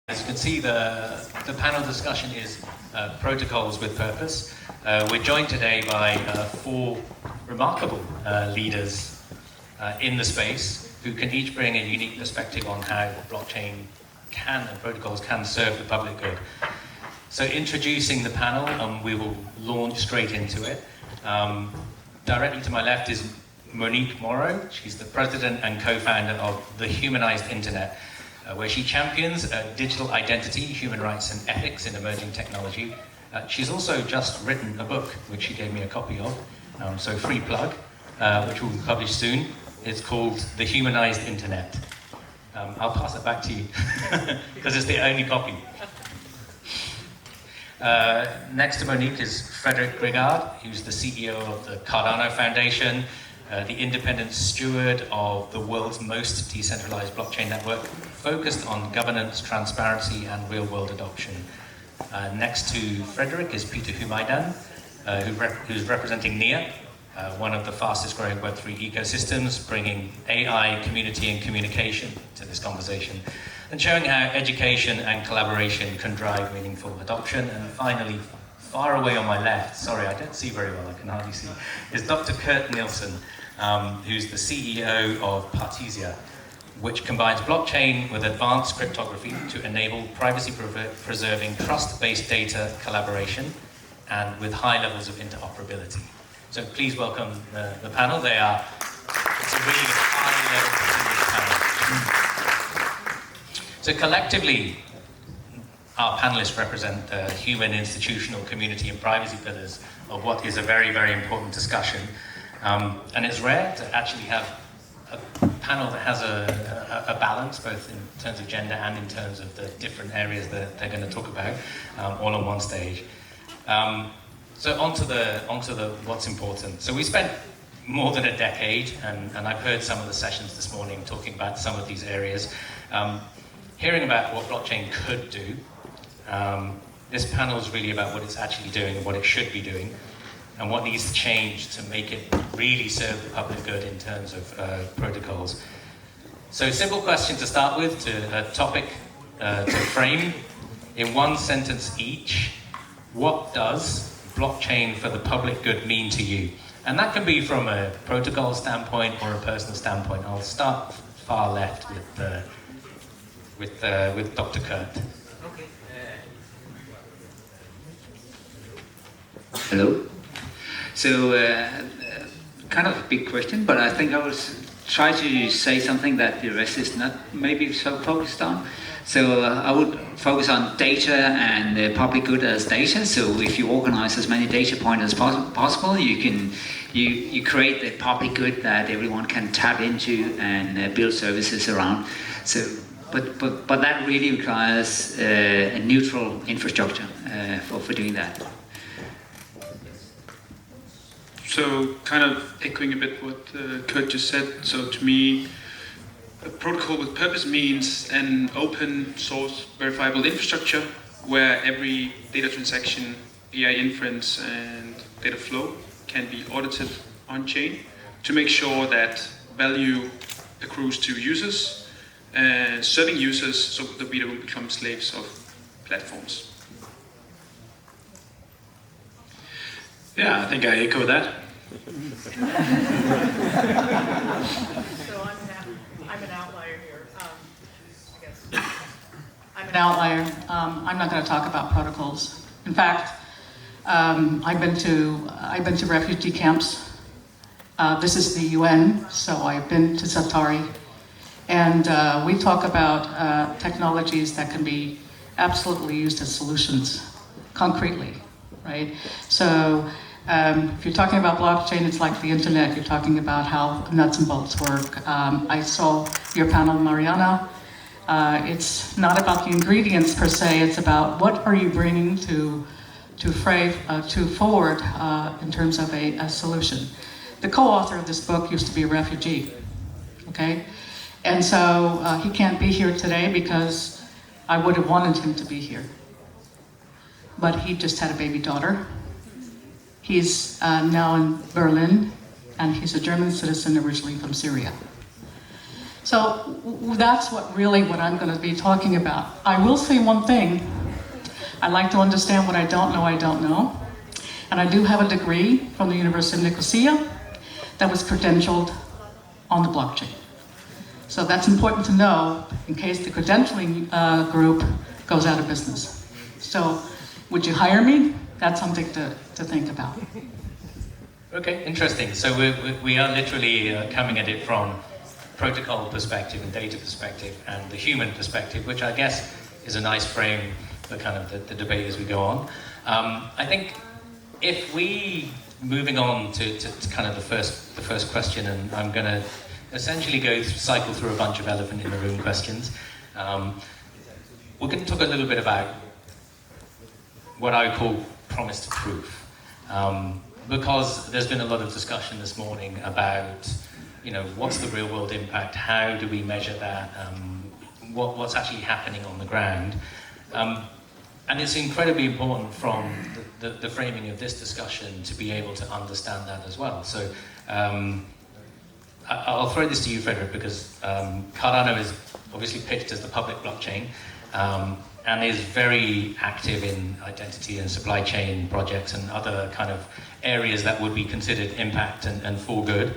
As you can see, the panel discussion is protocols with purpose. We're joined today by four remarkable leaders in the space who can each bring a unique perspective on how blockchain can and protocols can serve the public good. So introducing the panel, we will launch straight into it. Directly to my left is Monique Morrow. She's the president and co-founder of the Humanized Internet, where she champions digital identity, human rights and ethics in emerging technology. She's also just written a book, which she gave me a copy of, so free plug, which will be published soon. It's called The Humanized Internet. I'll pass it back to you, because it's the only copy. Next to Monique is Frederik, who's the CEO of the Cardano Foundation, the independent steward of the world's most decentralized blockchain network, focused on governance, transparency, and real-world adoption. Next to Frederik is Humaidan, who's representing NEARWEEK, one of the fastest-growing Web3 ecosystems, bringing AI, community, and communication to this conversation, and showing how education and collaboration can drive meaningful adoption. And finally, far away on my left, sorry, I don't see very well, I can hardly see, is Dr. Nielsen, who's the CEO of Partisia, which combines blockchain with advanced cryptography to enable privacy-preserving, trust-based data collaboration and with high levels of interoperability. So please welcome the panel. It's a really high-level panel. So collectively, our panelists represent the human, institutional, community, and privacy pillars of what is a very, very important discussion. And it's rare to actually have a panel that has a balance, both in terms of gender and in terms of the different areas that they're going to talk about, all on one stage. So onto the what's important. So we spent more than a decade, and I've heard some of the sessions this morning talking about some of these areas, hearing about what blockchain could do. This panel is really about what it's actually doing and what it should be doing, and what needs to change to make it really serve the public good in terms of protocols. So simple question to start with, a topic to frame. In one sentence each, what does blockchain for the public good mean to you? And that can be from a protocol standpoint or a personal standpoint. I'll start far left with Dr. Kurt. Okay. Hello. So, kind of a big question, but I think I will try to say something that the rest is not maybe so focused on. So I would focus on data and the public good as data. So if you organize as many data points as possible, you create the public good that everyone can tap into and build services around. So, but that really requires a neutral infrastructure for doing that. So, kind of echoing a bit what Kurt just said. So, to me, a protocol with purpose means an open source verifiable infrastructure where every data transaction, AI inference, and data flow can be audited on chain to make sure that value accrues to users, serving users so that we don't become slaves of platforms. Yeah, I think I echo that. So I'm an outlier here, I guess. I'm an outlier. I'm not going to talk about protocols. In fact, I've been to refugee camps. This is the UN, so I've been to Satari. And we talk about technologies that can be absolutely used as solutions, concretely, right? So if you're talking about blockchain, it's like the internet. You're talking about how nuts and bolts work. I saw your panel, Mariana. It's not about the ingredients per se. It's about what are you bringing to forward in terms of a solution. The co-author of this book used to be a refugee, okay? And so he can't be here today because I would have wanted him to be here. But he just had a baby daughter. He's now in Berlin, and he's a German citizen originally from Syria. So that's what I'm going to be talking about. I will say one thing. I like to understand what I don't know. And I do have a degree from the University of Nicosia that was credentialed on the blockchain. So that's important to know in case the credentialing group goes out of business. So would you hire me? That's something to think about. Okay, interesting. So we are literally coming at it from protocol perspective and data perspective and the human perspective, which I guess is a nice frame for kind of the debate as we go on. I think if we, moving on to kind of the first question, and I'm going to essentially cycle through a bunch of elephant in the room questions. We're going to talk a little bit about what I would call promise to proof. Because there's been a lot of discussion this morning about, what's the real world impact? How do we measure that? What's actually happening on the ground? And it's incredibly important from the framing of this discussion to be able to understand that as well. So I'll throw this to you, Frederik, because Cardano is obviously pitched as the public blockchain and is very active in identity and supply chain projects and other kind of areas that would be considered impact and for good.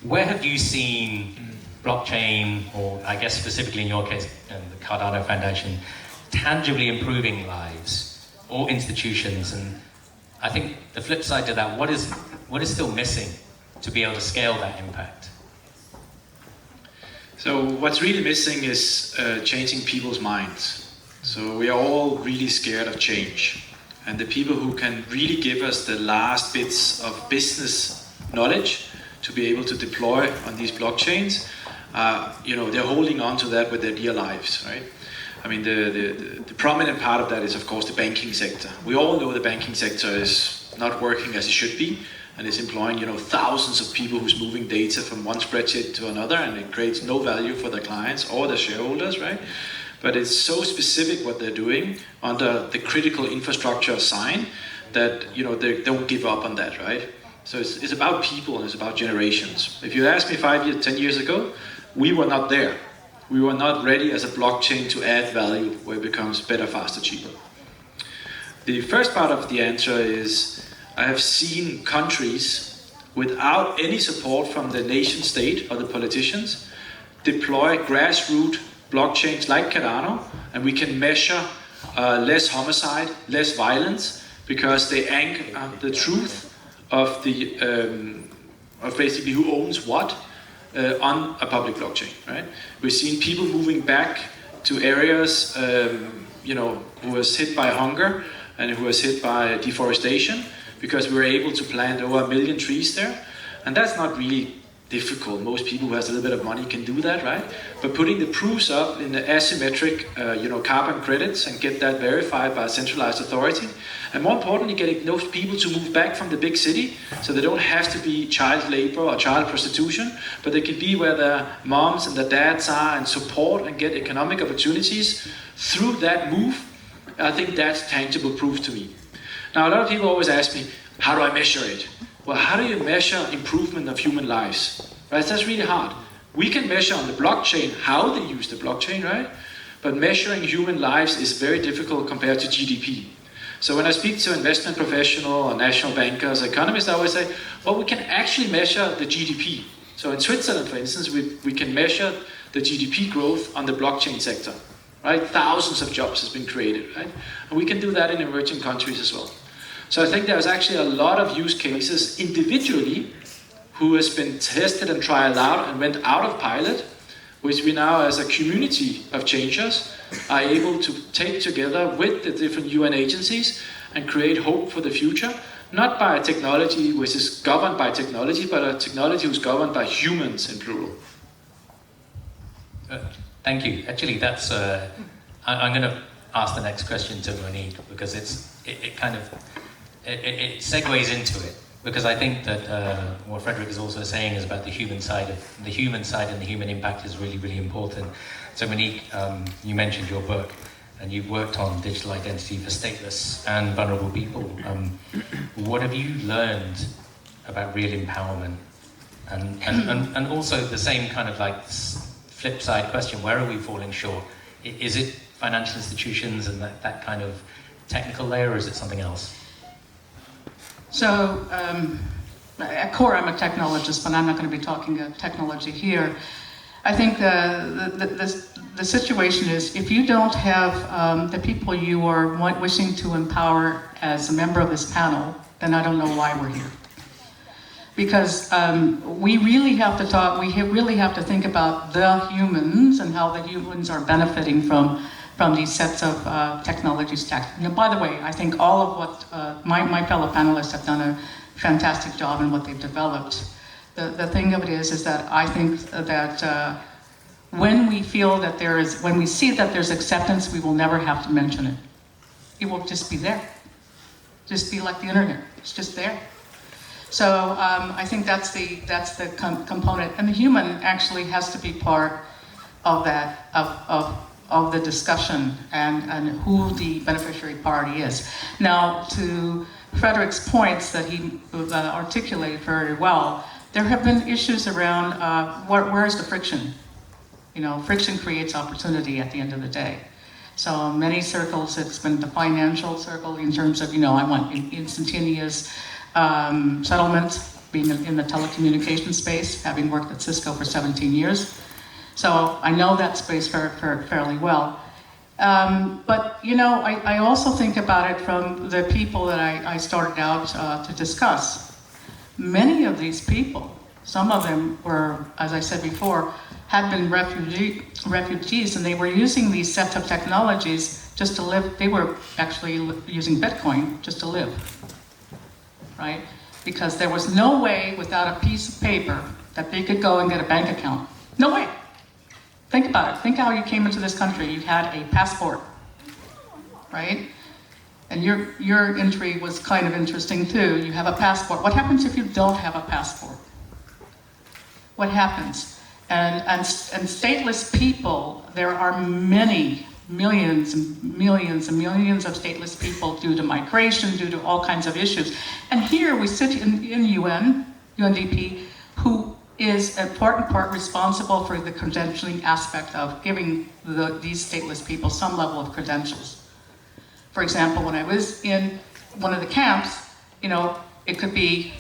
Where have you seen blockchain, or I guess specifically in your case, the Cardano Foundation, tangibly improving lives or institutions? And I think the flip side to that, what is still missing to be able to scale that impact? So what's really missing is changing people's minds. So we are all really scared of change. And the people who can really give us the last bits of business knowledge to be able to deploy on these blockchains, they're holding on to that with their dear lives, right? I mean, the prominent part of that is, of course, the banking sector. We all know the banking sector is not working as it should be, and it's employing, thousands of people who's moving data from one spreadsheet to another, and it creates no value for their clients or their shareholders, right? But it's so specific what they're doing under the critical infrastructure sign that, they don't give up on that, right? So it's about people and it's about generations. If you asked me 5 years, 10 years ago, we were not there. We were not ready as a blockchain to add value where it becomes better, faster, cheaper. The first part of the answer is I have seen countries without any support from the nation state or the politicians deploy grassroots blockchains like Cardano, and we can measure less homicide, less violence, because they anchor the truth of of basically who owns what on a public blockchain, right? We've seen people moving back to areas, who was hit by hunger and who was hit by deforestation, because we were able to plant over 1 million trees there. And that's not really difficult. Most people who has a little bit of money can do that, right? But putting the proofs up in the asymmetric, carbon credits and get that verified by a centralized authority. And more importantly, getting those people to move back from the big city so they don't have to be child labor or child prostitution, but they can be where their moms and their dads are and support and get economic opportunities through that move. I think that's tangible proof to me. Now, a lot of people always ask me, how do I measure it? Well, how do you measure improvement of human lives? Right? That's really hard. We can measure on the blockchain how they use the blockchain, right? But measuring human lives is very difficult compared to GDP. So when I speak to investment professionals or national bankers, economists, I always say, well, we can actually measure the GDP. So in Switzerland, for instance, we can measure the GDP growth on the blockchain sector, right? Thousands of jobs has been created, right? And we can do that in emerging countries as well. So I think there's actually a lot of use cases individually who has been tested and trialed out and went out of pilot, which we now as a community of changers are able to take together with the different UN agencies and create hope for the future, not by a technology which is governed by technology, but a technology which is governed by humans in plural. Thank you. Actually, that's I'm going to ask the next question to Monique, because it segues into it, because I think that what Frederik is also saying is about the human side and the human impact is really, really important. So Monique, you mentioned your book, and you've worked on digital identity for stateless and vulnerable people. What have you learned about real empowerment And also the same kind of like flip side question, where are we falling short? Is it financial institutions and that kind of technical layer, or is it something else? So, at core, I'm a technologist, but I'm not going to be talking technology here. I think the situation is, if you don't have the people you are wishing to empower as a member of this panel, then I don't know why we're here. Because we really have to talk, really have to think about the humans and how the humans are benefiting from these sets of technology stacks. And by the way, I think all of what my fellow panelists have done a fantastic job in what they've developed. The thing of it is that I think that when we feel that when we see that there's acceptance, we will never have to mention it. It will just be there. Just be like the internet, it's just there. So I think that's the component, and the human actually has to be part of that, of the discussion and who the beneficiary party is. Now, to Frederik's points that he articulated very well, there have been issues around where's the friction? You know, friction creates opportunity at the end of the day. So in many circles, it's been the financial circle in terms of, I want instantaneous settlement, being in the telecommunications space, having worked at Cisco for 17 years. So I know that space fairly well. But, I also think about it from the people that I started out to discuss. Many of these people, some of them were, as I said before, had been refugees, and they were using these sets of technologies just to live. They were actually using Bitcoin just to live, right? Because there was no way without a piece of paper that they could go and get a bank account. No way. Think about it. Think how you came into this country. You had a passport, right? And your entry was kind of interesting too. You have a passport. What happens if you don't have a passport? What happens? And stateless people, there are millions and millions and millions of stateless people due to migration, due to all kinds of issues. And here we sit in UNDP, who is in part responsible for the credentialing aspect of giving these stateless people some level of credentials. For example, when I was in one of the camps, it could be,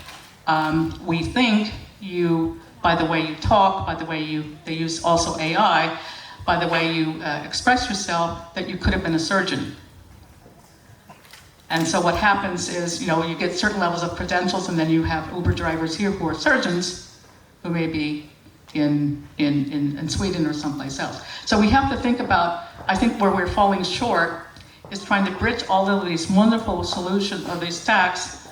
we think you, by the way you talk, by the way they use also AI, by the way you express yourself, that you could have been a surgeon. And so what happens is, you get certain levels of credentials, and then you have Uber drivers here who are surgeons, who may be in Sweden or someplace else. So we have to think about, I think where we're falling short is trying to bridge all of these wonderful solutions, or these stacks,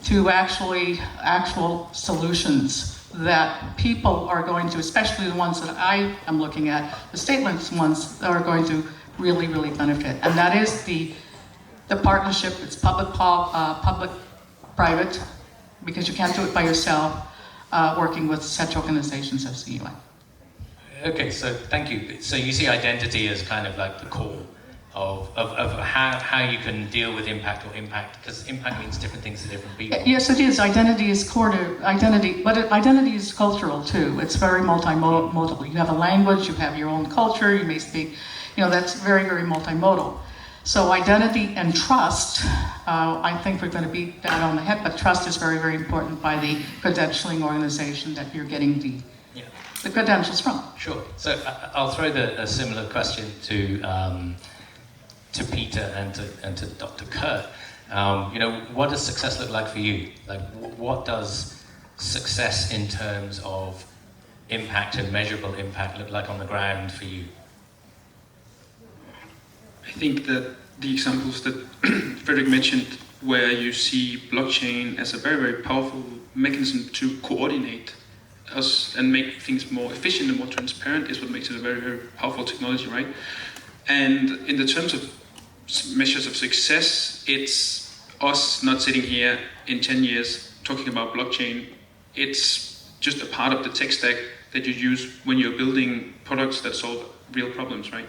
to actual solutions that people are going to, especially the ones that I am looking at, the stateless ones that are going to really, really benefit. And that is the partnership. It's public-private, because you can't do it by yourself, working with such organizations as the UN. Okay, so thank you. So you see identity as kind of like the core of how you can deal with impact, because impact means different things to different people. Yes, it is. Identity is core to identity, but identity is cultural too. It's very multimodal. You have a language, you have your own culture, you may speak, that's very, very multimodal. So identity and trust, I think we're going to beat that on the head, but trust is very, very important by the credentialing organization that you're getting the credentials from. Sure. So I'll throw a similar question to Peter and to Dr. Kurt. What does success look like for you? Like, what does success in terms of impact and measurable impact look like on the ground for you? I think that the examples that Frederik mentioned, where you see blockchain as a very, very powerful mechanism to coordinate us and make things more efficient and more transparent, is what makes it a very, very powerful technology, right? And in the terms of measures of success, it's us not sitting here in 10 years talking about blockchain. It's just a part of the tech stack that you use when you're building products that solve real problems, right?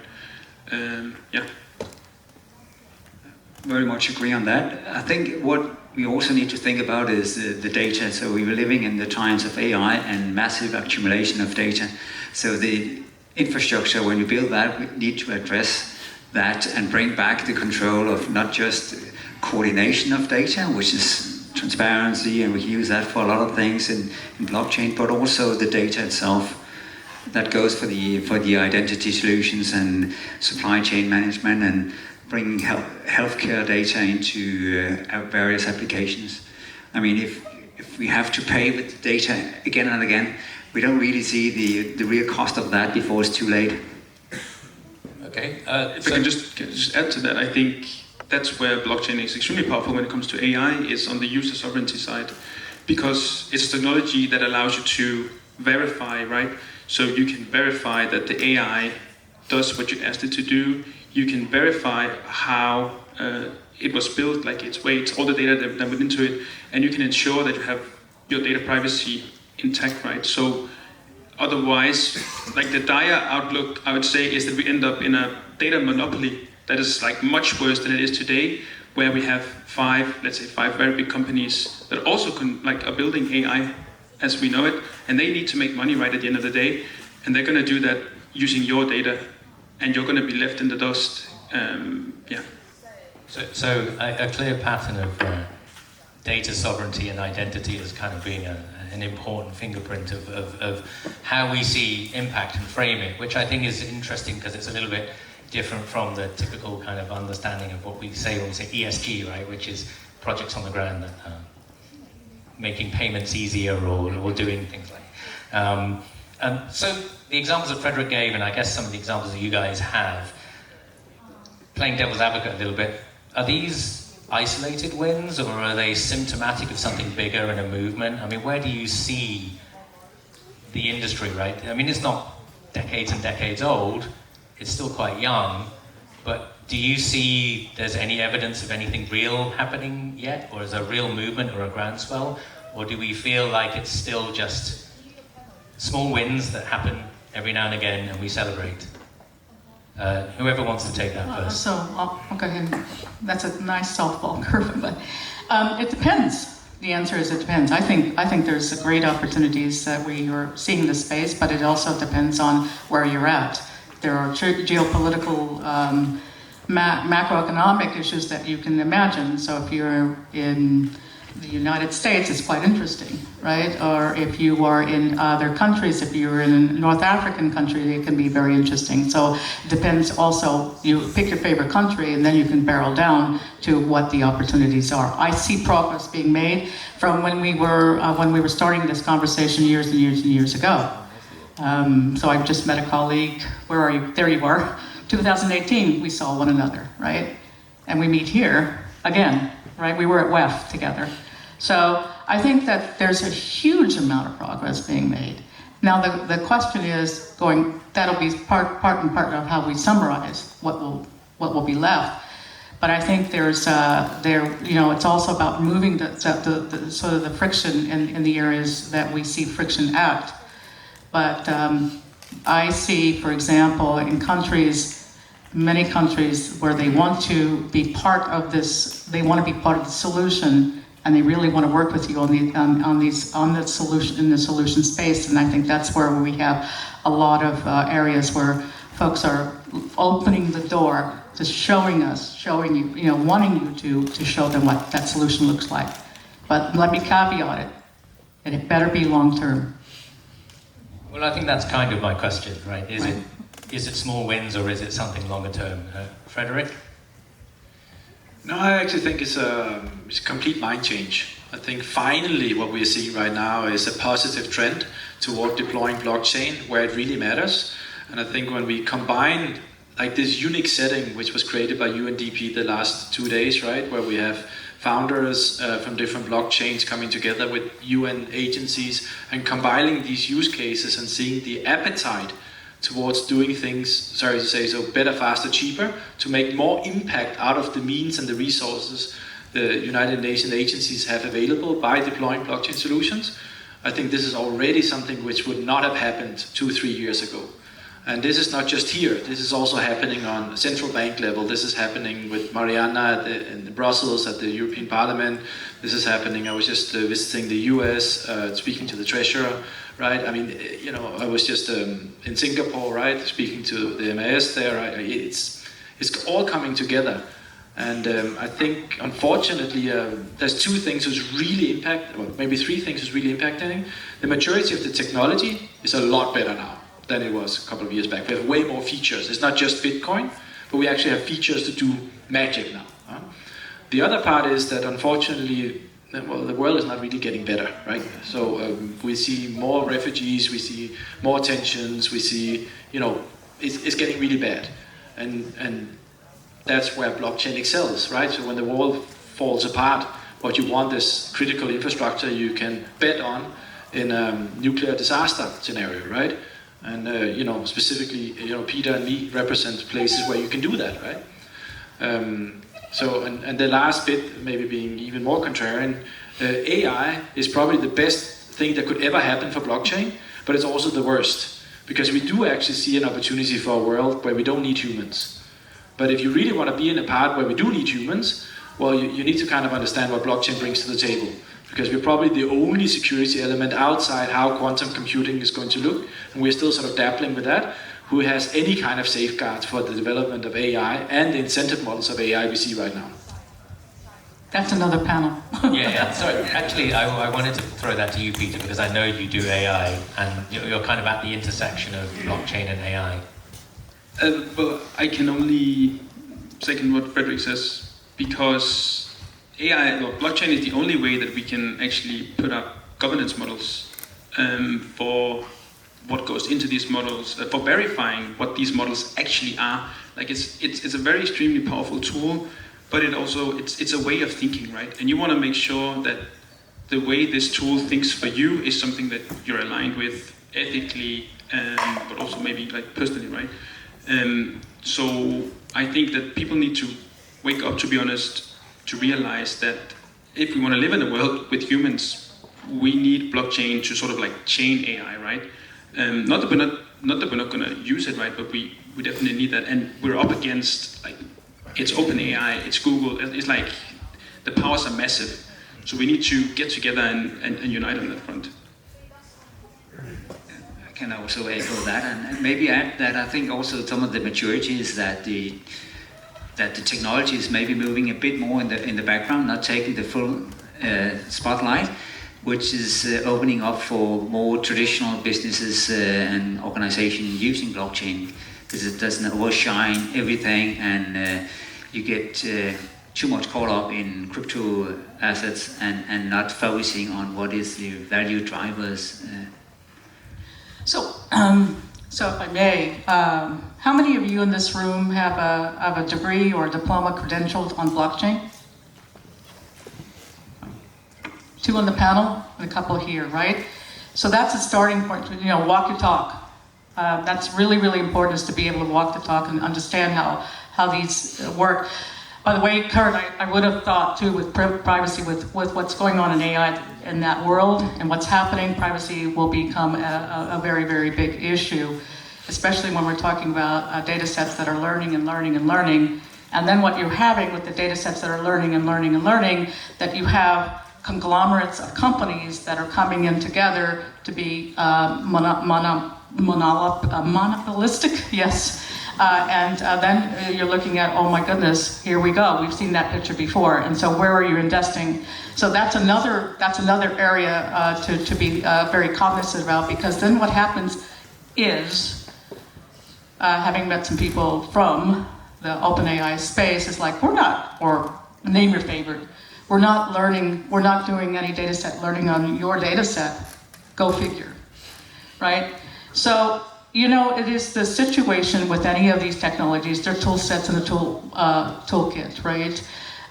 Very much agree on that. I think what we also need to think about is the data. So we were living in the times of AI and massive accumulation of data. So the infrastructure, when you build that, we need to address that and bring back the control of not just coordination of data, which is transparency, and we use that for a lot of things in blockchain, but also the data itself. That goes for the identity solutions and supply chain management, and bringing healthcare data into various applications. I mean, if we have to pay with data again and again, we don't really see the real cost of that before it's too late. Okay. If I can just add to that, I think that's where blockchain is extremely powerful when it comes to AI, is on the user sovereignty side, because it's a technology that allows you to verify, right? So you can verify that the AI does what you asked it to do. You can verify how it was built, like its weight, all the data that went into it, and you can ensure that you have your data privacy intact, right? So otherwise, like the dire outlook, I would say, is that we end up in a data monopoly that is like much worse than it is today, where we have five very big companies that also are building AI as we know it, and they need to make money right at the end of the day, and they're going to do that using your data, and you're going to be left in the dust. So a clear pattern of data sovereignty and identity as kind of being an important fingerprint of how we see impact and frame it, which I think is interesting because it's a little bit different from the typical kind of understanding of what we say when we say ESG, right, which is projects on the ground that making payments easier or doing things like so the examples that Frederik gave, and I guess some of the examples that you guys have, playing devil's advocate a little bit, are these isolated wins, or are they symptomatic of something bigger and a movement? I mean, where do you see the industry, right? I mean, it's not decades and decades old, it's still quite young, but do you see there's any evidence of anything real happening yet, or is there a real movement or a groundswell, or do we feel like it's still just small wins that happen every now and again and we celebrate? Whoever wants to take that first. So I'll go ahead. That's a nice softball curve, but it depends. The answer is it depends. I think there's great opportunities that we are seeing in the space, but it also depends on where you're at. There are geopolitical, macroeconomic issues that you can imagine. So if you're in the United States, it's quite interesting, right? Or if you are in other countries, if you're in a North African country, it can be very interesting. So it depends also, you pick your favorite country and then you can barrel down to what the opportunities are. I see progress being made from when we were starting this conversation years and years and years ago. So I've just met a colleague, where are you? There you are. 2018, we saw one another, right? And we meet here again, right? We were at WEF together. So I think that there's a huge amount of progress being made. Now the question is that'll be part and part of how we summarize what will be left. But I think there's it's also about moving the sort of the friction in the areas that we see friction at. But I see, for example, in many countries where they want to be part of this, they want to be part of the solution, and they really want to work with you on the solution, in the solution space. And I think that's where we have a lot of areas where folks are opening the door to showing you, wanting you to show them what that solution looks like. But let me caveat it, and it better be long term. Well, I think that's kind of my question, right? Is it small wins, or is it something longer term? Frederik? No, I actually think it's a complete mind change. I think finally what we're seeing right now is a positive trend toward deploying blockchain where it really matters. And I think when we combine like this unique setting, which was created by UNDP the last 2 days, right, where we have founders from different blockchains coming together with UN agencies and combining these use cases and seeing the appetite towards doing things, better, faster, cheaper, to make more impact out of the means and the resources the United Nations agencies have available by deploying blockchain solutions. I think this is already something which would not have happened 2-3 years ago. And this is not just here, this is also happening on central bank level. This is happening with Mariana in Brussels at the European Parliament. This is happening, I was just visiting the US, speaking to the treasurer, right? I mean, you know, I was just in Singapore, right? Speaking to the MAS there, right? It's all coming together. And I think, unfortunately, there's two things which really impact, or maybe three things which really impacting. The maturity of the technology is a lot better now than it was a couple of years back. We have way more features. It's not just Bitcoin, but we actually have features to do magic now. The other part is that, unfortunately, well, the world is not really getting better, right? So we see more refugees, we see more tensions, we see, you know, it's getting really bad. And that's where blockchain excels, right? So when the world falls apart, what you want is critical infrastructure you can bet on in a nuclear disaster scenario, right? And you know, specifically, you know, Peter and me represent places where you can do that, right? So, and the last bit, maybe being even more contrarian, AI is probably the best thing that could ever happen for blockchain, but it's also the worst, because we do actually see an opportunity for a world where we don't need humans. But if you really want to be in a part where we do need humans, well, you need to kind of understand what blockchain brings to the table. Because we're probably the only security element outside how quantum computing is going to look, and we're still sort of dabbling with that, who has any kind of safeguards for the development of AI and the incentive models of AI we see right now. That's another panel. Yeah. Sorry, actually, I wanted to throw that to you, Peter, because I know you do AI, and you're kind of at the intersection of blockchain and AI. Well, I can only second what Frederik says, because AI or blockchain is the only way that we can actually put up governance models for what goes into these models, for verifying what these models actually are. Like it's a very extremely powerful tool, but it's a way of thinking, right? And you want to make sure that the way this tool thinks for you is something that you're aligned with ethically, but also maybe like personally, right? So I think that people need to wake up, to be honest, to realize that if we want to live in a world with humans, we need blockchain to sort of like chain AI, right? Not that we're not going to use it, right? But we definitely need that, and we're up against, like, it's OpenAI, it's Google. It's like the powers are massive, so we need to get together and unite on that front. I can also echo that, and maybe add that I think also some of the maturity is that the technology is maybe moving a bit more in the background, not taking the full spotlight, which is opening up for more traditional businesses and organizations using blockchain, because it doesn't overshine everything, and you get too much caught up in crypto assets and not focusing on what is the value drivers. So if I may, how many of you in this room have a degree or diploma credentialed on blockchain? 2 on the panel and a couple here, right? So that's a starting point, you know, walk your talk. That's really, really important, is to be able to walk the talk and understand how these work. By the way, Kurt, I would have thought too, with privacy, with what's going on in AI in that world and what's happening, privacy will become a very, very big issue, especially when we're talking about data sets that are learning and learning and learning. And then what you're having with the data sets that are learning and learning and learning, that you have conglomerates of companies that are coming in together to be monopolistic, yes. And then you're looking at, oh my goodness, here we go. We've seen that picture before. And so where are you investing? So that's another area to be very cognizant about, because then what happens is, having met some people from the OpenAI space, is like, we're not, or name your favorite, we're not learning, we're not doing any data set learning on your data set. Go figure, right? So, you know, it is the situation with any of these technologies, their tool sets and the toolkit, right?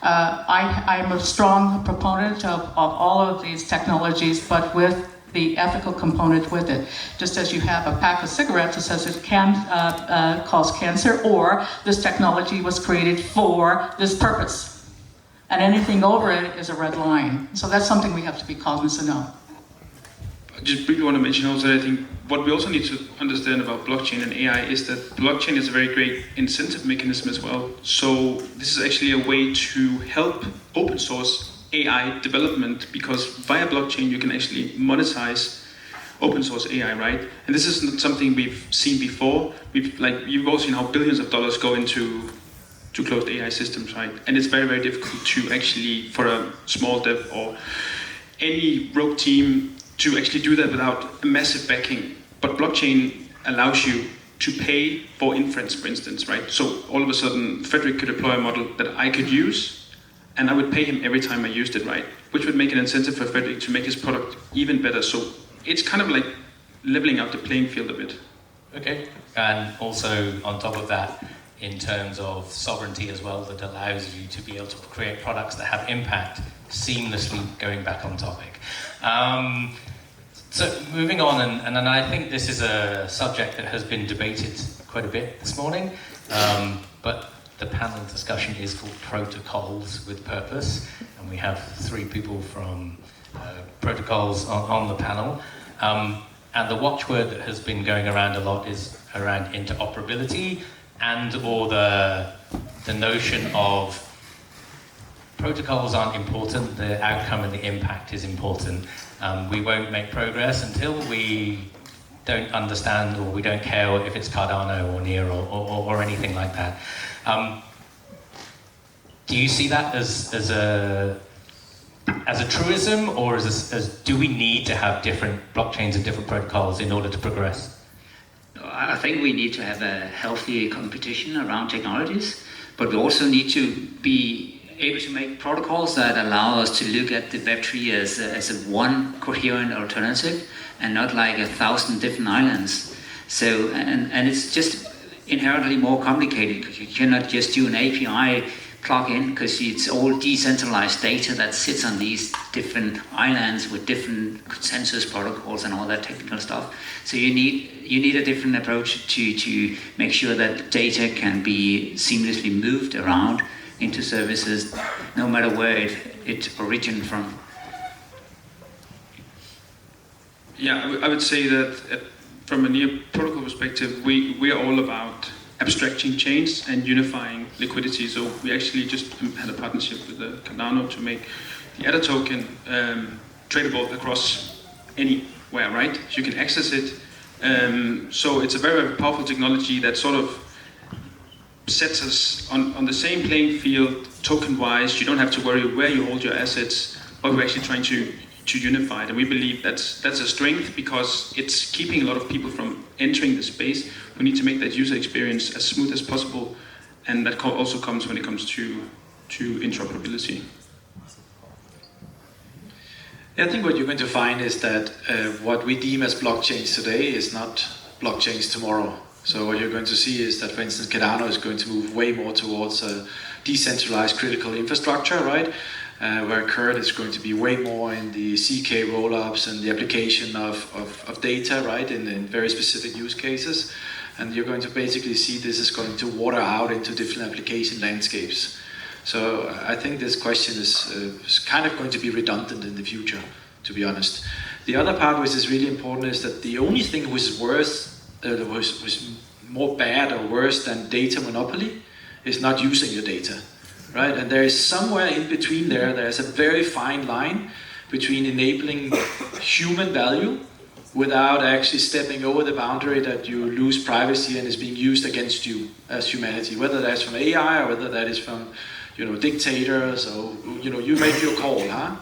I'm a strong proponent of all of these technologies, but with the ethical component with it. Just as you have a pack of cigarettes that says it can cause cancer, or this technology was created for this purpose. And anything over it is a red line. So that's something we have to be cognizant of. just briefly want to mention also that I think what we also need to understand about blockchain and AI is that blockchain is a very great incentive mechanism as well. So this is actually a way to help open source AI development, because via blockchain you can actually monetize open source AI, right? And this is not something we've seen before. You've all seen how billions of dollars go into closed AI systems, right? And it's very, very difficult to actually, for a small dev or any rogue team, to actually do that without a massive backing. But blockchain allows you to pay for inference, for instance, right? So all of a sudden, Frederik could deploy a model that I could use, and I would pay him every time I used it, right? Which would make an incentive for Frederik to make his product even better. So it's kind of like leveling out the playing field a bit. Okay, and also on top of that, in terms of sovereignty as well, that allows you to be able to create products that have impact seamlessly, going back on topic. So moving on, and I think this is a subject that has been debated quite a bit this morning, but the panel discussion is called Protocols with Purpose, and we have 3 people from protocols on the panel. And the watchword that has been going around a lot is around interoperability, and or the notion of protocols aren't important, the outcome and the impact is important. We won't make progress until we don't understand, or we don't care if it's Cardano or NEAR or anything like that. Do you see that as a truism, or as do we need to have different blockchains and different protocols in order to progress? I think we need to have a healthy competition around technologies, but we also need to be able to make protocols that allow us to look at the Web3 as a one coherent alternative, and not like 1,000 different islands. So, and it's just inherently more complicated, because you cannot just do an API plug-in, because it's all decentralized data that sits on these different islands with different consensus protocols and all that technical stuff. So you need a different approach to make sure that data can be seamlessly moved around into services, no matter where it originated from. Yeah, I would say that from a NEAR protocol perspective, we are all about abstracting chains and unifying liquidity. So we actually just had a partnership with Cardano to make the ADA token tradable across anywhere, right? So you can access it. So it's a very, very powerful technology that sort of sets us on the same playing field token-wise. You don't have to worry where you hold your assets, but we're actually trying to unify it. And we believe that's a strength, because it's keeping a lot of people from entering the space. We need to make that user experience as smooth as possible, and that also comes when it comes to interoperability. I think what you're going to find is that what we deem as blockchains today is not blockchains tomorrow. So what you're going to see is that, for instance, Cardano is going to move way more towards a decentralized critical infrastructure, right? Where Curd is going to be way more in the CK rollups and the application of data, right, in very specific use cases. And you're going to basically see this is going to water out into different application landscapes. So I think this question is kind of going to be redundant in the future, to be honest. The other part which is really important is that the only thing which is worse, was more bad or worse than data monopoly is not using your data, right? And there is somewhere in between there's a very fine line between enabling human value without actually stepping over the boundary that you lose privacy and is being used against you as humanity, whether that's from AI or whether that is from, dictators, or, you make your call, huh?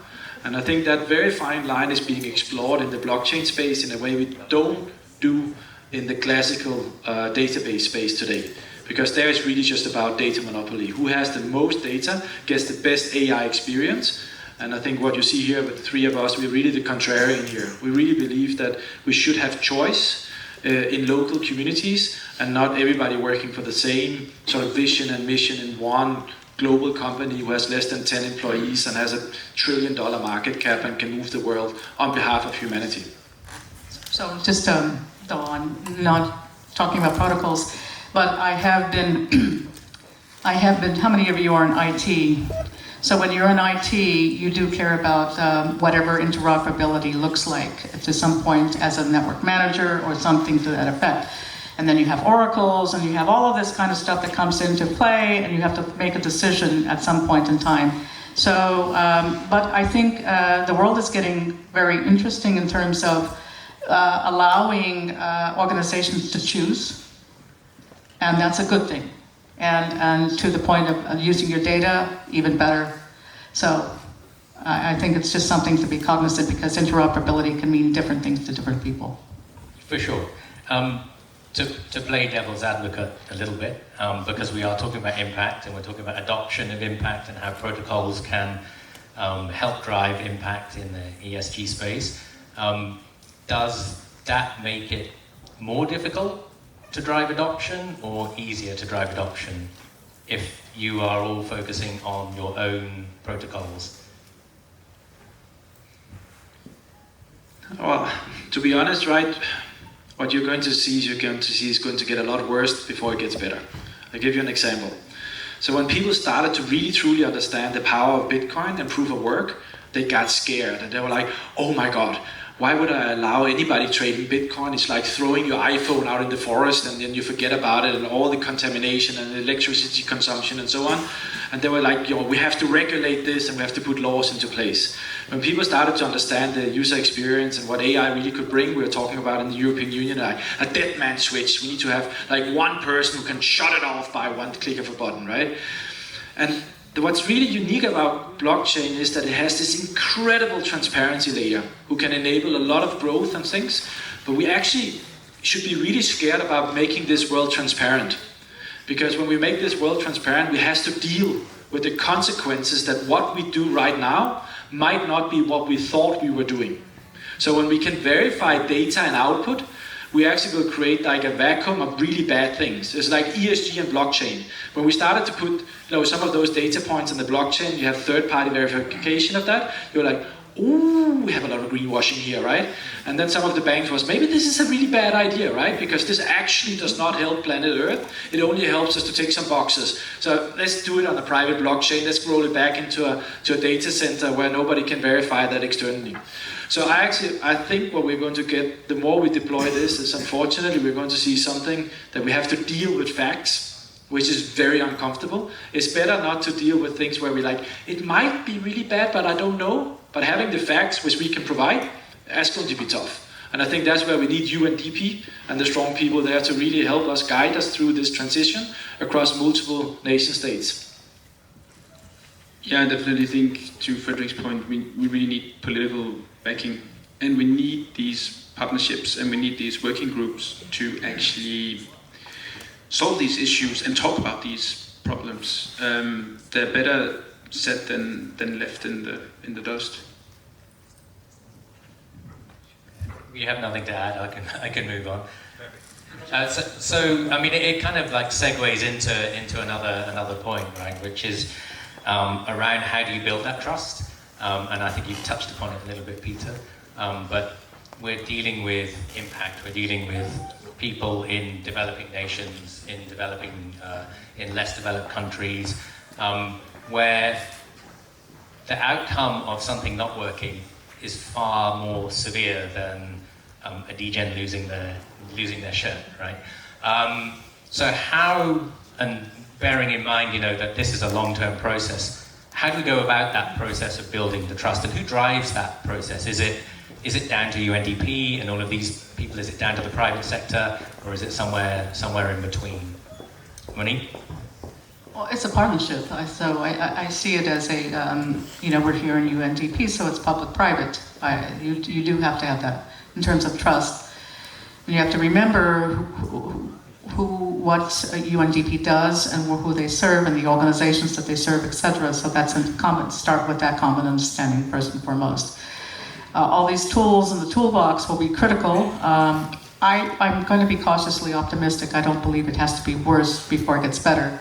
And I think that very fine line is being explored in the blockchain space in a way we don't do in the classical database space today. Because there it's really just about data monopoly. Who has the most data gets the best AI experience. And I think what you see here with the 3 of us, we're really the contrarian here. We really believe that we should have choice in local communities, and not everybody working for the same sort of vision and mission in one global company who has less than 10 employees and has $1 trillion market cap and can move the world on behalf of humanity. So just though I'm not talking about protocols, but I have been, how many of you are in IT? So when you're in IT, you do care about whatever interoperability looks like to some point as a network manager or something to that effect. And then you have oracles and you have all of this kind of stuff that comes into play, and you have to make a decision at some point in time. So, but I think the world is getting very interesting in terms of allowing organizations to choose, and that's a good thing. And to the point of using your data, even better. So I think it's just something to be cognizant, because interoperability can mean different things to different people. For sure. To play devil's advocate a little bit, because we are talking about impact and we're talking about adoption of impact and how protocols can help drive impact in the ESG space. Does that make it more difficult to drive adoption or easier to drive adoption if you are all focusing on your own protocols? Well, to be honest, right, what you're going to see is going to get a lot worse before it gets better. I'll give you an example. So when people started to really truly understand the power of Bitcoin and proof of work, they got scared and they were like, oh my God, why would I allow anybody trading Bitcoin? It's like throwing your iPhone out in the forest and then you forget about it and all the contamination and electricity consumption and so on. And they were like, we have to regulate this and we have to put laws into place. When people started to understand the user experience and what AI really could bring, we were talking about in the European Union, like a dead man switch. We need to have like one person who can shut it off by one click of a button, right? And what's really unique about blockchain is that it has this incredible transparency layer who can enable a lot of growth and things, but we actually should be really scared about making this world transparent. Because when we make this world transparent, we have to deal with the consequences that what we do right now might not be what we thought we were doing. So when we can verify data and output, we actually will create like a vacuum of really bad things. It's like ESG and blockchain. When we started to put some of those data points in the blockchain, you have third-party verification of that, you're like, ooh, we have a lot of greenwashing here, right? And then some of the banks was, maybe this is a really bad idea, right? Because this actually does not help planet Earth. It only helps us to tick some boxes. So let's do it on a private blockchain. Let's roll it back into a data center where nobody can verify that externally. So I think what we're going to get, the more we deploy this, is unfortunately we're going to see something that we have to deal with facts, which is very uncomfortable. It's better not to deal with things where we like, it might be really bad, but I don't know. But having the facts which we can provide, that's going to be tough. And I think that's where we need you and DP and the strong people there to really help us, guide us through this transition across multiple nation states. Yeah, I definitely think, to Frederik's point, we really need political backing, and we need these partnerships and we need these working groups to actually solve these issues and talk about these problems. They're better said than left in the dust. You have nothing to add. I can move on. So I mean, it kind of like segues into another point, right? Which is around how do you build that trust? And I think you've touched upon it a little bit, Peter. But we're dealing with impact. We're dealing with people in developing nations, in less developed countries, where the outcome of something not working is far more severe than a degen losing their shirt, right? So how, and bearing in mind, that this is a long-term process, how do we go about that process of building the trust, and who drives that process? Is it down to UNDP and all of these people? Is it down to the private sector, or is it somewhere in between? Monique? Well, it's a partnership. So I see it as a, we're here in UNDP, so it's public-private. You do have to have that in terms of trust. And you have to remember what UNDP does and who they serve and the organizations that they serve, etc. So that's a common, start with that common understanding first and foremost. All these tools in the toolbox will be critical. I'm going to be cautiously optimistic. I don't believe it has to be worse before it gets better.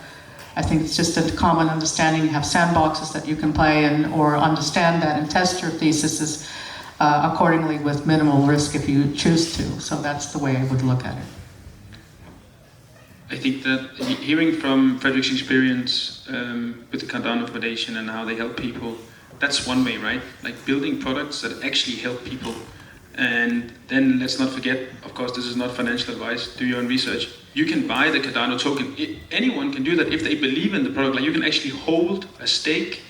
I think it's just a common understanding. You have sandboxes that you can play in or understand that and test your theses accordingly with minimal risk if you choose to. So that's the way I would look at it. I think that hearing from Frederik's experience with the Cardano Foundation and how they help people, that's one way, right? Like building products that actually help people. And then let's not forget, of course, this is not financial advice, do your own research. You can buy the Cardano token. Anyone can do that if they believe in the product. Like you can actually hold a stake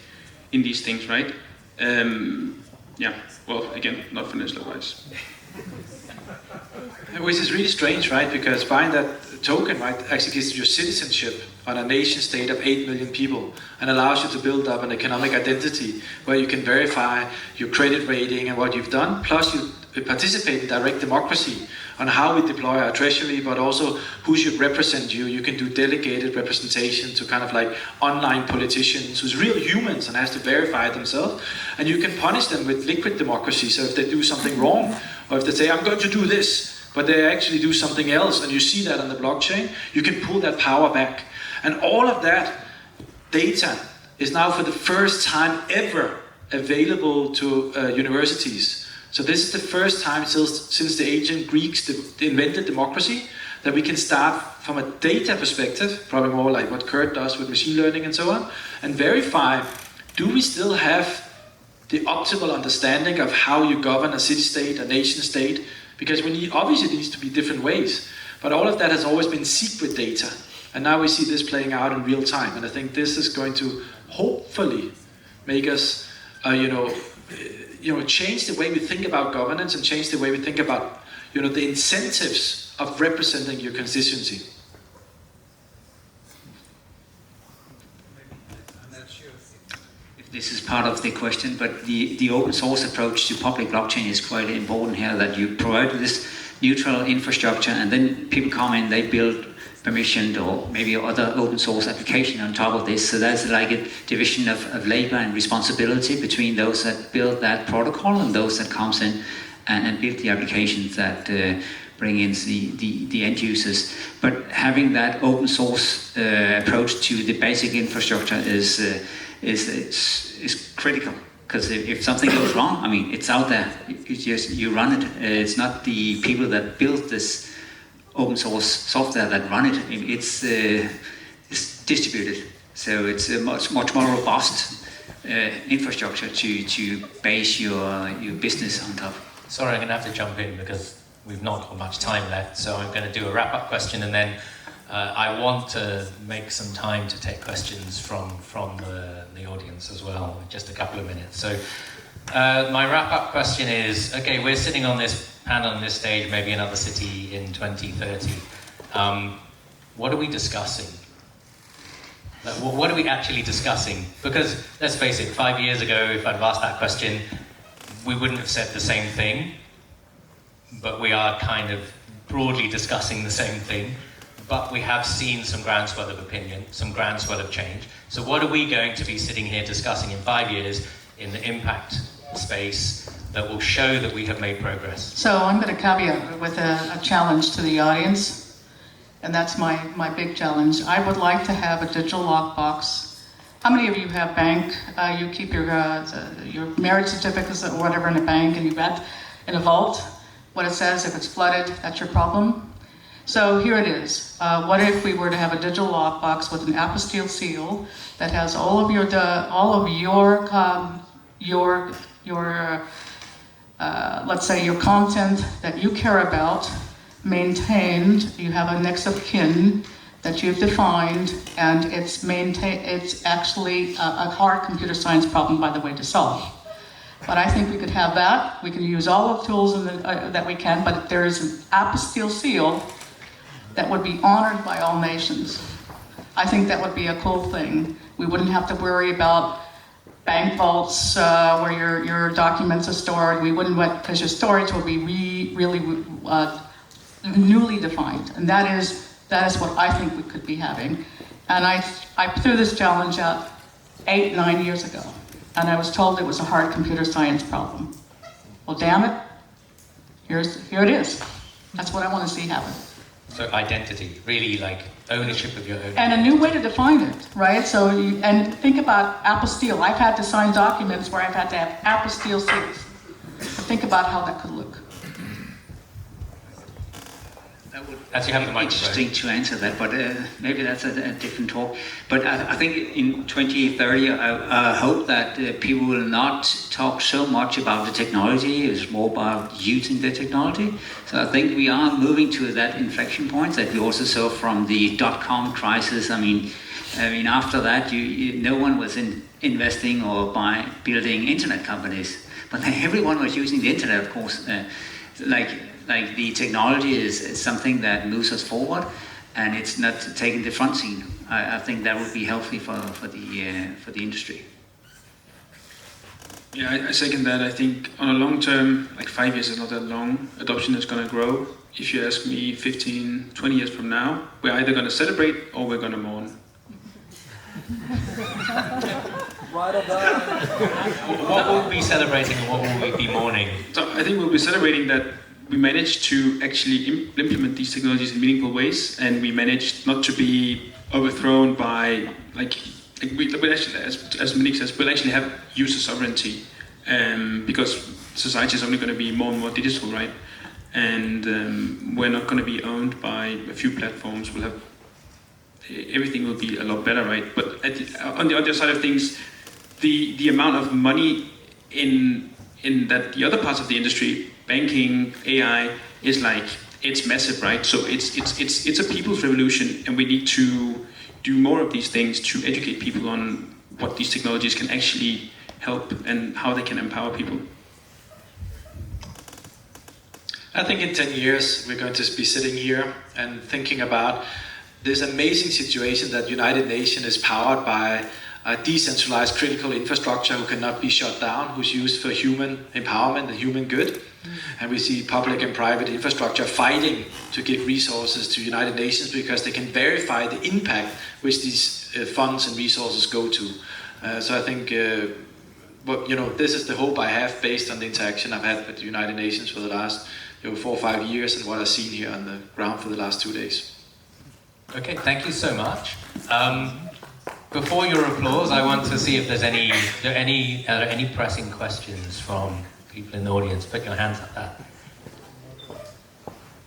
in these things, right? Yeah, well, again, not financial advice. Which is really strange, right? Because buying that token, right, actually gives you citizenship on a nation state of 8 million people and allows you to build up an economic identity where you can verify your credit rating and what you've done, plus you participate in direct democracy on how we deploy our treasury, but also who should represent you. You can do delegated representation to kind of like online politicians who's real humans and has to verify themselves. And you can punish them with liquid democracy. So if they do something wrong, or if they say, I'm going to do this, but they actually do something else, and you see that on the blockchain, you can pull that power back. And all of that data is now for the first time ever available to universities. So this is the first time since the ancient Greeks invented democracy that we can start from a data perspective, probably more like what Kurt does with machine learning and so on, and verify, do we still have the optimal understanding of how you govern a city-state, a nation-state? Because obviously it needs to be different ways, but all of that has always been secret data. And now we see this playing out in real time. And I think this is going to hopefully make us, change the way we think about governance and change the way we think about, the incentives of representing your constituency. I'm not sure if this is part of the question, but the open source approach to public blockchain is quite important here, that you provide this neutral infrastructure and then people come in, they build permissioned or maybe other open source application on top of this. So that's like a division of labor and responsibility between those that build that protocol and those that comes in and build the applications that bring in the end users. But having that open source approach to the basic infrastructure is critical. Because if something goes wrong, I mean, it's out there. You run it. It's not the people that build this open source software that run it. It's distributed, so it's a much more robust infrastructure to base your business on top. Sorry, I'm going to have to jump in because we've not got much time left. So I'm going to do a wrap-up question, and then I want to make some time to take questions from the audience as well. Just a couple of minutes. So my wrap-up question is: okay, we're sitting on this panel on this stage, maybe another city in 2030. What are we discussing? Like, what are we actually discussing? Because let's face it, 5 years ago, if I'd asked that question, we wouldn't have said the same thing, but we are kind of broadly discussing the same thing, but we have seen some groundswell of opinion, some groundswell of change. So what are we going to be sitting here discussing in 5 years in the impact space that will show that we have made progress? So I'm going to caveat with a challenge to the audience, and that's my big challenge. I would like to have a digital lockbox. How many of you have bank? You keep your marriage certificates or whatever in a bank, and you bet in a vault. What it says, if it's flooded, that's your problem. So here it is. What if we were to have a digital lockbox with an apostille seal that has all of your let's say your content that you care about maintained. You have a next of kin that you've defined, and it's actually a hard computer science problem, by the way, to solve. But I think we could have that. We can use all the tools that we can, but there is an apostille seal that would be honored by all nations. I think that would be a cool thing. We wouldn't have to worry about bank vaults where your documents are stored. We wouldn't, because your storage will be really newly defined, and that is what I think we could be having. And I threw this challenge out 8-9 years ago, and I was told it was a hard computer science problem. Well, damn it, here it is. That's what I want to see happen. So identity, really like ownership of your own. And a new way to define it, right? So, and think about apostille. I've had to sign documents where I've had to have apostille seals. Think about how that could look. As you have the microphone. Interesting to answer that, but maybe that's a different talk. But I think in 2030, I hope that people will not talk so much about the technology. It's more about using the technology. So I think we are moving to that inflection point that we also saw from the dot-com crisis. I mean, after that, no one was investing or building internet companies, but everyone was using the internet, of course. Like the technology is something that moves us forward, and it's not taking the front scene. I think that would be healthy for the industry. Yeah, I second that. I think on a long term, like 5 years is not that long, adoption is going to grow. If you ask me 15, 20 years from now, we're either going to celebrate or we're going to mourn. Right about. What will we be celebrating and what will we be mourning? So I think we'll be celebrating that we managed to actually implement these technologies in meaningful ways, and we managed not to be overthrown by we actually, as Monique says, we'll actually have user sovereignty, because society is only going to be more and more digital, right? And we're not going to be owned by a few platforms. We'll have everything will be a lot better, right? But on the other side of things, the amount of money in that the other parts of the industry, banking, AI, is it's massive, right? So it's a people's revolution, and we need to do more of these things to educate people on what these technologies can actually help and how they can empower people. I think in 10 years we're going to be sitting here and thinking about this amazing situation that United Nations is powered by a decentralized critical infrastructure who cannot be shut down, who's used for human empowerment and human good. And we see public and private infrastructure fighting to give resources to United Nations because they can verify the impact which these funds and resources go to. So I think this is the hope I have based on the interaction I've had with the United Nations for the last 4 or 5 years and what I've seen here on the ground for the last 2 days. Okay, thank you so much. Before your applause, I want to see if there's any pressing questions from people in the audience. Put your hands up there.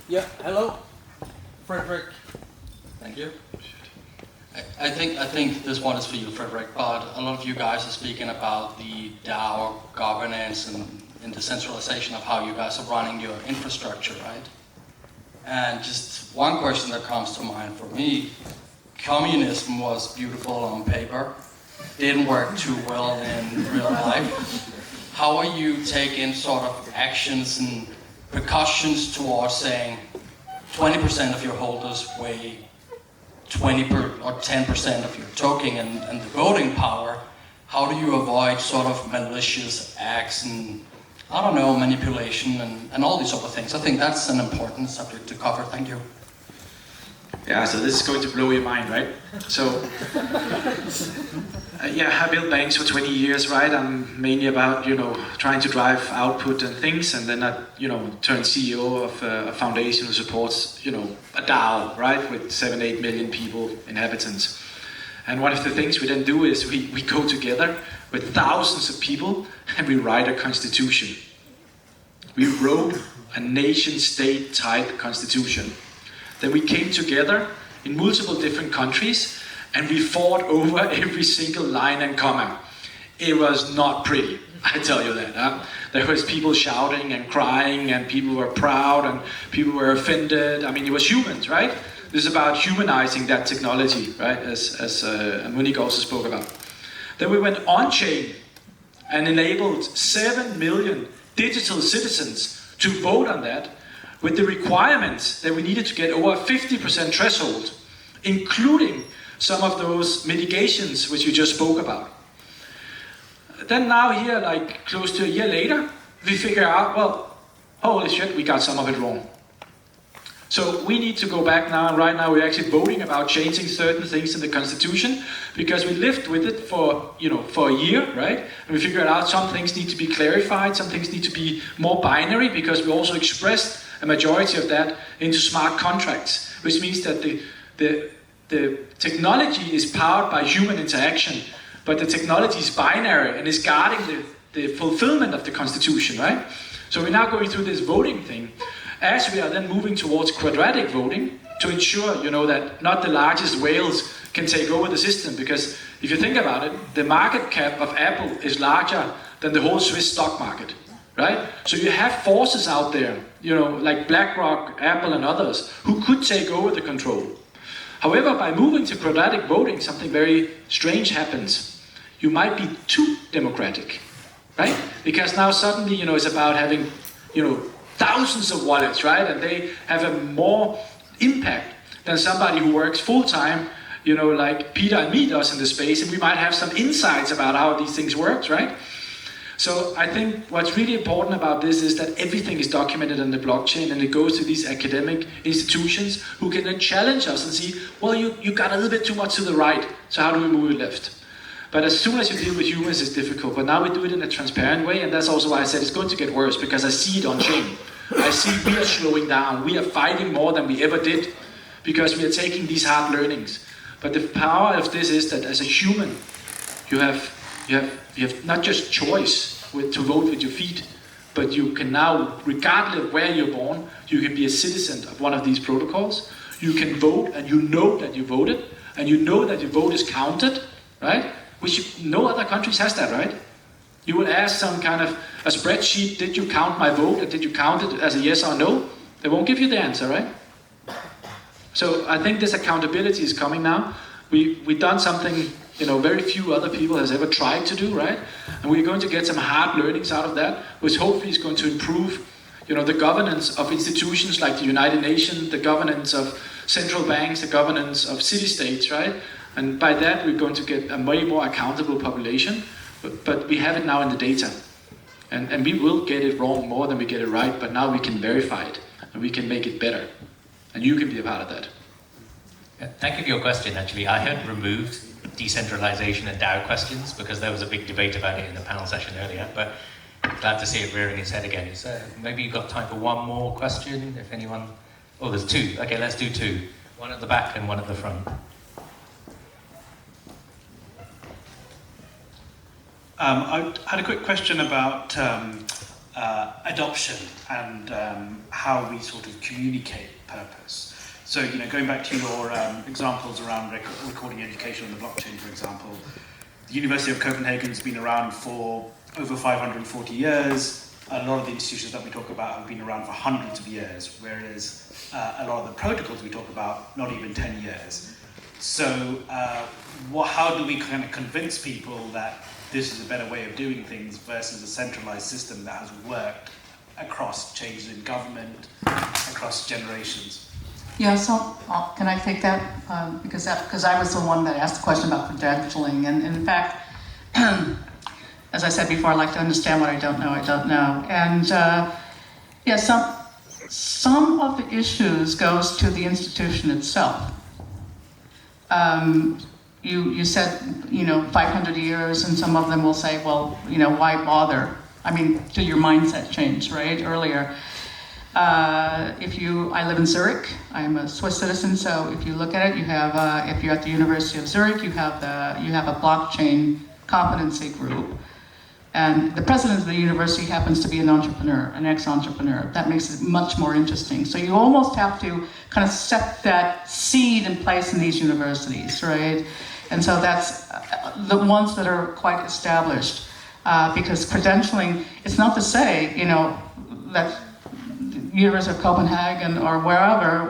Yeah, hello, Frederik. Thank you. I think this one is for you, Frederik, but a lot of you guys are speaking about the DAO governance and the centralization of how you guys are running your infrastructure, right? And just one question that comes to mind for me, communism was beautiful on paper, didn't work too well in real life. How are you taking sort of actions and precautions towards saying 20% of your holders weigh 10% of your token and the voting power? How do you avoid sort of malicious acts and manipulation and all these other things? I think that's an important subject to cover. Thank you. Yeah, so this is going to blow your mind, right? So, I built banks for 20 years, right? I'm mainly about, trying to drive output and things, and then I, turned CEO of a foundation who supports, a DAO, right? With 7-8 million people, inhabitants. And one of the things we then do is we go together with thousands of people and we write a constitution. We wrote a nation-state type constitution. Then we came together in multiple different countries and we fought over every single line and comma. It was not pretty, I tell you that. Huh? There was people shouting and crying and people were proud and people were offended. I mean, it was humans, right? This is about humanizing that technology, right? As Monique also spoke about. Then we went on-chain and enabled 7 million digital citizens to vote on that, with the requirements that we needed to get over a 50% threshold, including some of those mitigations which you just spoke about. Then now here, close to a year later, we figure out, well, holy shit, we got some of it wrong. So we need to go back now, and right now we're actually voting about changing certain things in the Constitution, because we lived with it for a year, right? And we figured out some things need to be clarified, some things need to be more binary, because we also expressed a majority of that into smart contracts, which means that the technology is powered by human interaction, but the technology is binary and is guarding the fulfillment of the Constitution, right? So we're now going through this voting thing, as we are then moving towards quadratic voting to ensure, that not the largest whales can take over the system. Because if you think about it, the market cap of Apple is larger than the whole Swiss stock market, right? So you have forces out there, like BlackRock, Apple and others, who could take over the control. However, by moving to quadratic voting, something very strange happens. You might be too democratic, right? Because now suddenly, it's about having, thousands of wallets, right? And they have a more impact than somebody who works full-time, like Peter and me does in the space, and we might have some insights about how these things work, right? So I think what's really important about this is that everything is documented on the blockchain, and it goes to these academic institutions who can then challenge us and see, well, you got a little bit too much to the right, so how do we move it left? But as soon as you deal with humans, it's difficult. But now we do it in a transparent way, and that's also why I said it's going to get worse, because I see it on chain. I see we are slowing down. We are fighting more than we ever did, because we are taking these hard learnings. But the power of this is that as a human, you have not just choice to vote with your feet, but you can now, regardless of where you're born, you can be a citizen of one of these protocols. You can vote, and you know that you voted, and you know that your vote is counted, right? Which no other countries has that, right? You will ask some kind of a spreadsheet, did you count my vote, and did you count it as a yes or no? They won't give you the answer, right? So I think this accountability is coming now. We've done something, very few other people has ever tried to do, right? And we're going to get some hard learnings out of that, which hopefully is going to improve, the governance of institutions like the United Nations, the governance of central banks, the governance of city-states, right? And by that, we're going to get a way more accountable population, but we have it now in the data. And we will get it wrong more than we get it right, but now we can verify it, and we can make it better. And you can be a part of that. Yeah, thank you for your question, actually. I had removed decentralization and DAO questions because there was a big debate about it in the panel session earlier, but glad to see it rearing its head again. So maybe you've got time for one more question, if anyone... Oh, there's two. Okay, let's do two. One at the back and one at the front. I had a quick question about adoption and how we sort of communicate purpose. So, going back to your examples around recording education on the blockchain, for example, the University of Copenhagen's been around for over 540 years. A lot of the institutions that we talk about have been around for hundreds of years, whereas a lot of the protocols we talk about, not even 10 years. So, how do we kind of convince people that this is a better way of doing things versus a centralized system that has worked across changes in government, across generations? Yeah, so can I take that? Because I was the one that asked the question about credentialing. And in fact, as I said before, I like to understand what I don't know. And some of the issues goes to the institution itself. You said, 500 years, and some of them will say, well, why bother? I mean, to your mindset change, right, earlier. I live in Zurich. I'm a Swiss citizen, so if you look at it, you have, if you're at the University of Zurich, you have a blockchain competency group. And the president of the university happens to be an entrepreneur, an ex-entrepreneur. That makes it much more interesting. So you almost have to kind of set that seed in place in these universities, right? And so that's the ones that are quite established. Because credentialing, it's not to say, that University of Copenhagen or wherever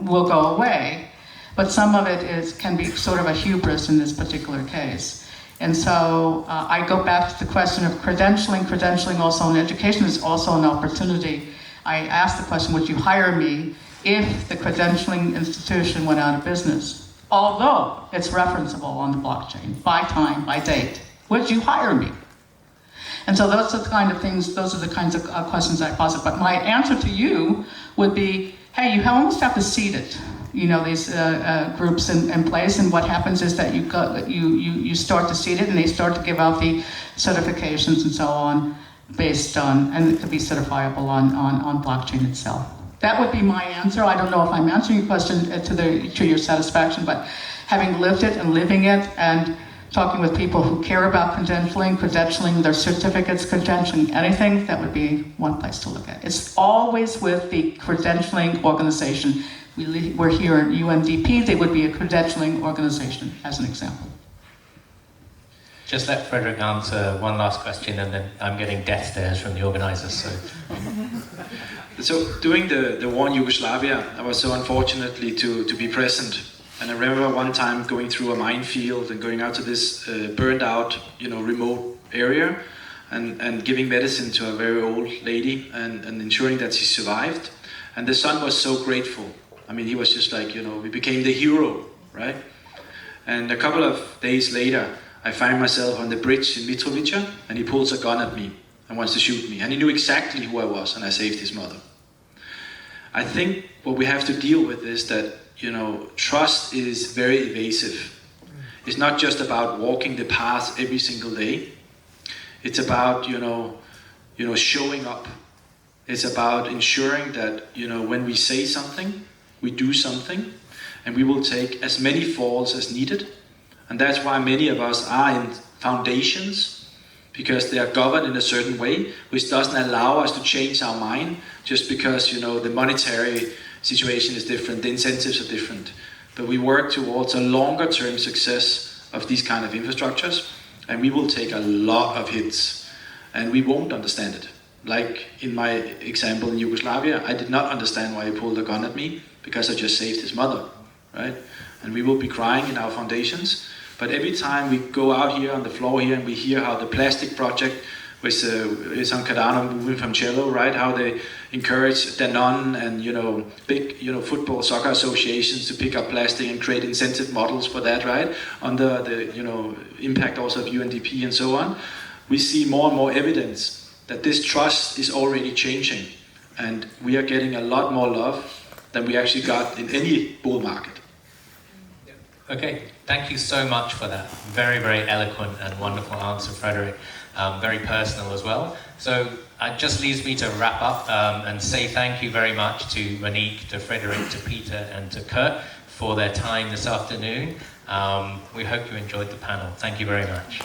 will go away, but some of it can be sort of a hubris in this particular case. And so I go back to the question of credentialing. Credentialing also in education is also an opportunity. I asked the question, would you hire me if the credentialing institution went out of business? Although it's referenceable on the blockchain, by time, by date. Would you hire me? And so those are the kind of things, those are the kinds of questions I posit. But my answer to you would be, hey, you almost have to seed it, these groups in place. And what happens is that you start to seed it, and they start to give out the certifications and so on based on, and it could be certifiable on blockchain itself. That would be my answer. I don't know if I'm answering your question to your satisfaction, but having lived it and living it and talking with people who care about credentialing their certificates, credentialing anything, that would be one place to look at. It's always with the credentialing organization. We're here at UNDP, they would be a credentialing organization, as an example. Just let Frederik answer one last question, and then I'm getting death stares from the organizers. So during the war in Yugoslavia, I was so unfortunately to be present. And I remember one time going through a minefield and going out to this burned out, remote area and giving medicine to a very old lady and ensuring that she survived. And the son was so grateful. I mean, he was just like, we became the hero, right? And a couple of days later, I find myself on the bridge in Mitrovica, and he pulls a gun at me and wants to shoot me. And he knew exactly who I was, and I saved his mother. I think what we have to deal with is that, trust is very evasive. It's not just about walking the path every single day. It's about, showing up. It's about ensuring that, when we say something, we do something, and we will take as many falls as needed. And that's why many of us are in foundations, because they are governed in a certain way, which doesn't allow us to change our mind just because, the monetary situation is different, the incentives are different. But we work towards a longer term success of these kind of infrastructures, and we will take a lot of hits, and we won't understand it. Like in my example in Yugoslavia, I did not understand why he pulled a gun at me, because I just saved his mother, right? And we will be crying in our foundations. But every time we go out here on the floor here and we hear how the plastic project is on Cardano moving from cello, right? How they encourage Danone and big football soccer associations to pick up plastic and create incentive models for that, right? Under the impact also of UNDP and so on. We see more and more evidence that this trust is already changing, and we are getting a lot more love than we actually got in any bull market. Okay, thank you so much for that very, very eloquent and wonderful answer, Frederik. Very personal as well. So it just leaves me to wrap up and say thank you very much to Monique, to Frederik, to Peter and to Kurt for their time this afternoon. We hope you enjoyed the panel. Thank you very much.